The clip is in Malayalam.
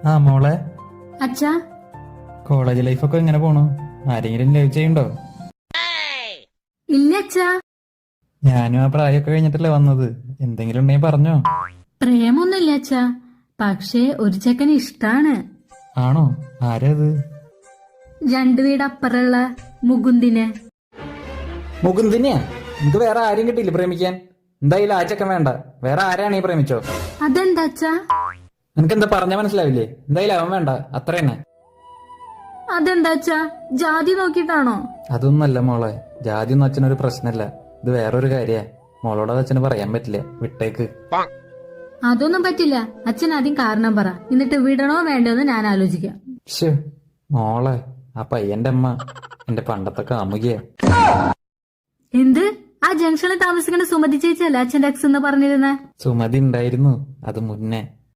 ആ മോളെ, അച്ഛാ. കോളേജ് ലൈഫൊക്കെ എങ്ങനെ പോണു? ആരെങ്കിലും ലവ് ചെയ്യണ്ടോ? ഇല്ല അച്ഛാ. ഞാനും ആ പ്രായമൊക്കെ കഴിഞ്ഞിട്ടല്ലേ വന്നത്. എന്തെങ്കിലും ഉണ്ടെങ്കിൽ പറഞ്ഞോ. പ്രേമൊന്നുമില്ല അച്ഛാ, പക്ഷേ ഒരു ചെക്കന് ഇഷ്ടാണ്. ആണോ? ആരാ അത്? 2 വീട് അപ്പുറമുള്ള മുകുന്ദിനെ. മുകുന്ദിനെയാ? നിനക്ക് വേറെ ആരും കിട്ടിയില്ല പ്രേമിക്കാൻ? എന്തായാലും ആ ചെക്കൻ വേണ്ട. വേറെ ആരാണ് ഈ പ്രേമിച്ചോ? അതെന്താ അച്ഛാ? നിനക്ക് എന്താ പറഞ്ഞ മനസ്സിലാവില്ലേ? എന്തായാലും അവൻ വേണ്ട, അത്ര തന്നെ. അതെന്താ അച്ഛാ? ജാതി നോക്കിട്ടാണോ? അതൊന്നല്ല മോളെ, ജാതി ഒന്നും അച്ഛനൊരു പ്രശ്നമല്ല. ഇത് വേറൊരു കാര്യാ. മോളോട് അത് അച്ഛന് പറയാൻ പറ്റില്ല, വിട്ടേക്ക്. അതൊന്നും പറ്റില്ല. അച്ഛൻ ആദ്യം കാരണം പറ, എന്നിട്ട് വിടണോ വേണ്ടോന്ന് ഞാൻ ആലോചിക്കാം. ശ്ശേ, മോളെ, ആ പയ്യന്റെ അമ്മ എന്റെ പണ്ടത്തെ കാമുകിയാ. എന്ത്? ആ ജംഗ്ഷനിൽ താമസിക്കുന്ന സുമതി ചേച്ചിയല്ല അച്ഛന്റെ എക്സ് എന്ന് പറഞ്ഞിരുന്നേ? സുമതി ഉണ്ടായിരുന്നു, അത് മുന്നേ.